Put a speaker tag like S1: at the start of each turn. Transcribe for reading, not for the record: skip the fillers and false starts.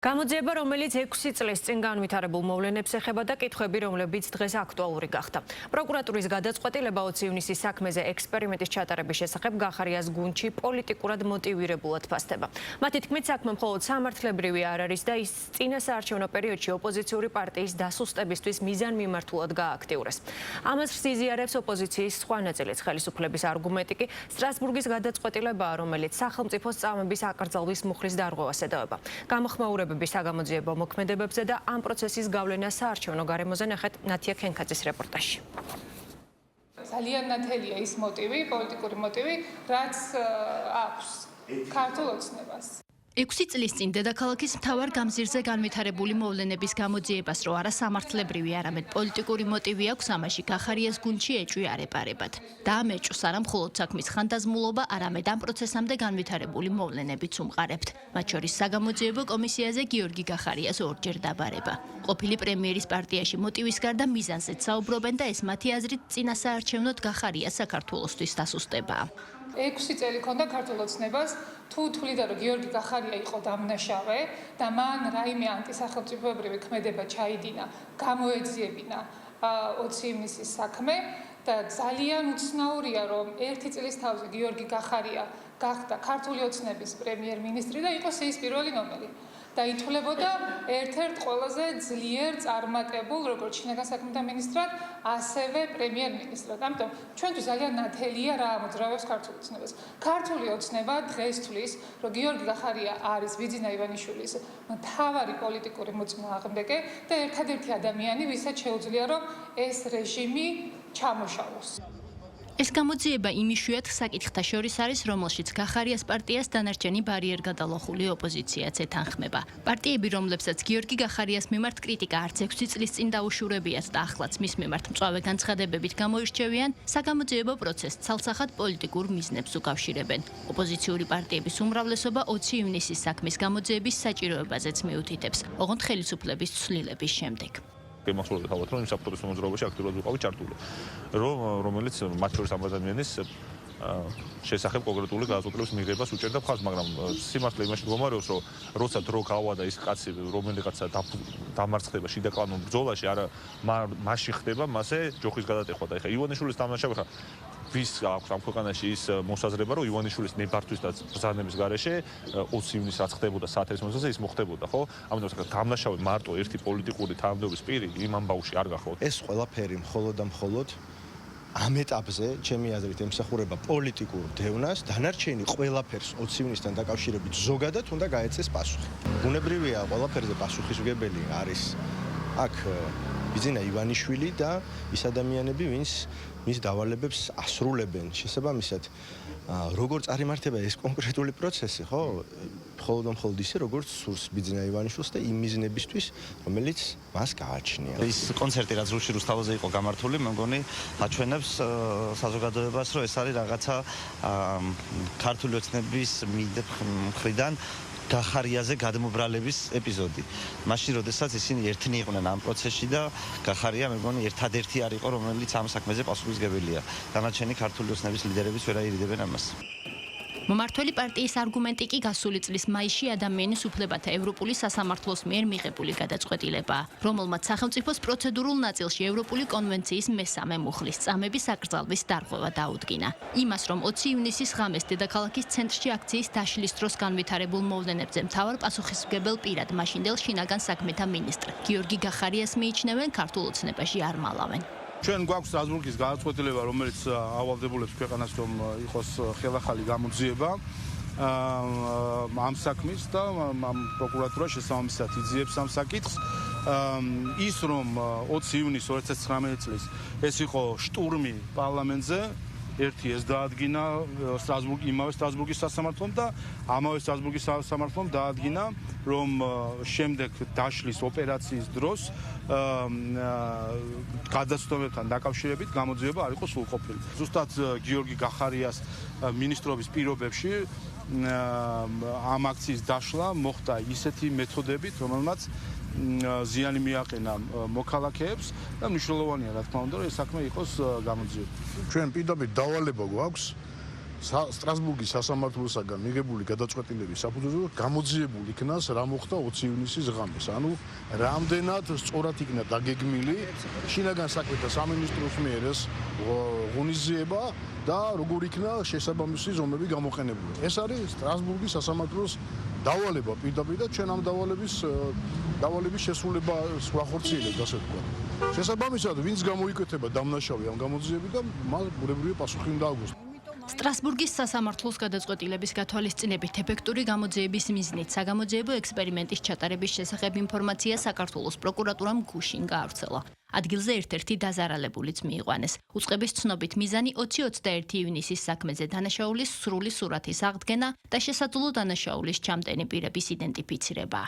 S1: გამოძიება, რომელიც 6 წლის წინ განვითარებულ მოვლენებს ეხება და კითხვები, რომლებიც დღეს აქტუალური გახდა. პროკურატურის გადაწყვეტილება 20 ივნისის საქმეზე ექსპერიმენტის ჩატარების შესახებ გახარიას გუნდში პოლიტიკურად მოტივირებულად ფასდება. მათი თქმით, საქმე მხოლოდ სამართლებრივი არ არის და ის წინასაარჩევნო პერიოდში ოპოზიციური პარტიის დასუსტებისთვის მიზანმიმართულად გააქტიურეს. ამას ხსიზიარებს ოპოზიციის სხვა ნაწილის ხელისუფლების არგუმენტი კი სტრასბურგის გადაწყვეტილებაა, რომელიც სახელმწიფოს წამების აკრძალვის მუხლის დარღვევას ედავება. გამოხმაურებები საგამოძიებო მოქმედებებზე და ამ პროცესის გავლენა საარჩევნო გარემოზე ნახეთ ნათია ქენქაძის რეპორტაჟში.
S2: ძალიან ნათელია ის მოტივი, პოლიტიკური მოტივი, რაც აქვს ქართულ ოცნებას.
S3: 6 წლის წინ დედაქალაქის მთავარ გამზირზე განვითარებული მოვლენების გამოძიებას რო არა სამართლებრივი, არამედ პოლიტიკური მოტივი აქვს, ამაში გახარიას გუნდში ეჭვი არ ეპარებათ. და ამ ეჭვს არა მხოლოდ საქმის ხანდაზმულობა, არამედ ამ პროცესამდე განვითარებული მოვლენებიც უმყარებთ. მათ შორის საგამოძიებო კომისიაზე გიორგი გახარიას ორჯერ დაბარება. ყოფილი პრემიერის პარტიაში მოტივის გარდა მიზანზეც საუბრობენ და ეს მათი აზრით წინასაარჩევნოდ გახარიას საქართველოსთვის დასუსტებაა.
S2: 6 წელი ქონდა ქართულ ოცნებას, თუ თვლიდა რომ გიორგი გახარია იყო დამნაშავე და მან რაიმე ანტისახელმწიფოებრივი ქმედება ჩაიდინა, გამოეძიებინა 20 ივნისის საქმე და ძალიან უცნაურია რომ 1 წლის თავზე გიორგი გახარია გახდა ქართული ოცნების პრემიერ-მინისტრი და იყო ის პირველი ნომერი. და ითვლებოდა ერთ-ერთ ყველაზე ძლიერ წარმატებულ როგორც შინაგან საქმეთა მინისტრად, ასევე პრემიერ-მინისტრად. ამიტომ ჩვენთვის ძალიან ნათელია რა ამოძრავებს ქართული ოცნებას. ქართული ოცნება დღეს თვლის, რომ გიორგი გახარია არის ბიძინა ივანიშვილის მთავარი პოლიტიკური მოწინააღმდეგე და ერთადერთი ადამიანი, ვისაც შეუძლია რომ ეს რეჟიმი ჩამოშალოს.
S3: ეს გამოძიება იმ იშვიათ საკითხთა შორის არის, რომელშიც გახარიას პარტიას დანარჩენი ბარიერგადალახული ოპოზიციაც ეთანხმება. პარტიები, რომლებსაც გიორგი გახარიას მიმართ კრიტიკა არც 6 წლის წინ დაუშურებიათ და ახლაც მის მიმართ მწვავე განცხადებებით გამოირჩევიან, საგამოძიებო პროცესს ცალსახად პოლიტიკურ მიზნებს უკავშირებენ. ოპოზიციური პარტიების უმრავლესობა 20 ივნისის საქმის გამოძიების საჭიროებაზეც მიუთითებს, ოღონდ ხელისუფლების ცვლილების შემდეგ.
S4: გემახსოვრდა თავად რომ საფრთხის მოძრაობაში აქტიურად ვიყავი ჩართული, რომელიც მათ შორის ამ ადამიანის შესახებ კონკრეტული გადაწყვეტილების მიღებას უჭერდა მხარს, მაგრამ სიმართლე იმაში მდგომარეობს, რომ როცა დრო გავადა ის კაცი, რომელიღაცა დამარცხდება შიდა კანონ ბრძოლაში, არა მასში ხდება მასე ჯოხის გადატეხვა და ეხა ივანიშვილის დამნაშავე ხარ ვის აქვს ამ ქვეყანაში ის მოსაზრება, რომ ივანიშვილის ნებართვის და ბრძანების გარეშე 20 ივნისს რაც ხდებოდა საათის მოსაზე ის მოხდებოდა, ხო? ამიტომ დამნაშავე მარტო ერთი პოლიტიკური თანამდებობის პირი იმ ამბავში არ გახლავთ.
S5: ეს ყველაფერი მხოლოდ და მხოლოდ ამ ეტაპზე, ჩემი აზრით, ემსახურება პოლიტიკურ დევნას, დანარჩენი ყველაფერს 20 ივნისთან დაკავშირებით ზოგადად უნდა გაეცეს პასუხი. ბუნებრივია, ყველაფერზე პასუხისმგებელი არის აქ ბიძინა ივანიშვილი და ის ადამიანები, ვინც მის დავალებებს ასრულებენ. შესაბამისად, როგორ წარიმართება ეს კონკრეტული პროცესი, ხო? მხოლოდ ისე, როგორც სურს ბიძინა ივანიშვილს და იმ მიზნებისთვის, რომელიც მას გააჩნია.
S6: ის კონცერტი, რაც რუსი რუსთავაზე იყო გამართული, მე მგონი აჩვენებს საზოგადოებას, რომ ეს არის რაღაცა ქართული ოცნების მხრიდან გახარიაზე გადმობრალების ეპიზოდი. მაშინ, როდესაც ისინი ერთნი იყვნენ ამ პროცესში და გახარია, მე მგონი, ერთადერთი არ იყო, რომელიც ამ საქმეზე პასუხისმგებელია. დანარჩენი ქართული ოცნების ლიდერებიც ვერ აირიდებენ ამას.
S3: მომართველი პარტიის არგუმენტი კი გასული წლის მაისში ადამიანის უფლებათა ევროპული სასამართლოს მიერ მიღებული გადაწყვეტილებაა, რომელმაც სახელმწიფოს პროცედურულ ნაწილში ევროპული კონვენციის მესამე მუხლის წამების აკრძალვის დარღვევა დაუდგინა. იმას, რომ 20 ივნისის ღამეს დედაქალაქის ცენტრში აქციის დაშლის დროს განვითარებულ მოვლენებზე მთავარ პასუხისმგებელ პირად მაშინდელ შინაგან საქმეთა მინისტრ გიორგი გახარიას მიიჩნევენ, ქართულ ოცნებაში არ მალავენ.
S7: ჩვენ გვაქვს სტრასბურგის გადაწყვეტილება, რომელიც ავალდებულებს ქვეყანას, რომ იყოს ხელახალი გამოძიება ამ საქმის და ამ პროკურატურა შესაბამისად იძიებს ამ საკითხს. ის რომ 20 ივნისს 2019 წლის ეს იყო შტურმი პარლამენტზე, ერთი ეს დაადგინა იმავე სტრასბურგის სასამართლომ და ამავე სტრასბურგის სასამართლომ დაადგინა, რომ შემდეგ დაშლის ოპერაციის დროს გადაცნობებთან დაკავშირებით გამოძიება არ იყო სრულყოფილი. ზუსტად გიორგი გახარიას მინისტრობის პირობებში ამ აქციის დაშლა მოხდა ისეთი მეთოდებით, რომელმაც ზიანი მიაყენა მოქალაქეებს და მნიშვნელოვანია, რა თქმა უნდა, რომ ეს საქმე იყოს გამოძიებული.
S8: ჩვენ პირდაპირ დავალება გვაქვს
S7: სტრასბურგის სასამართლოსაგან მიღებული გადაწყვეტილების საფუძველზე გამოძიებულ იქნას რა მოხდა 20 ივნისის ღამეს. ანუ რამდენად სწორად იქნა დაგეგმილი შინაგან საქმეთა სამინისტროს მიერ ეს ღონისძიება და როგორ იქნა შესაბამისი ზომები გამოყენებული. ეს არის სტრასბურგის სასამართლოს დავალება პირდაპირ და ჩვენ ამ დავალების შესრულებას ვახორციელებთ, ასე ვთქვათ. შესაბამისად, ვინც გამოიკვეთება დამნაშავე ამ გამოძიებით და მას ბუნებრივია პასუხი უნდა აუგოს.
S3: სტრასბურგის სასამართლოს გადაწყვეტილების გათვალისწინებით ეფექტური გამოძიების მიზნით საგამოძიებო ექსპერიმენტის ჩატარების შესახებ ინფორმაცია საქართველოს პროკურატურამ გუშინ გაავრცელა. ადგილზე ერთ-ერთი დაზარალებულიც მიიყვანეს. უწყების ცნობით მიზანი 20-21 ივნისის საქმეზე დანაშაულის სრული სურათის აღდგენა და შესაძლო დანაშაულის ჩამდენი პირების იდენტიფიცირება.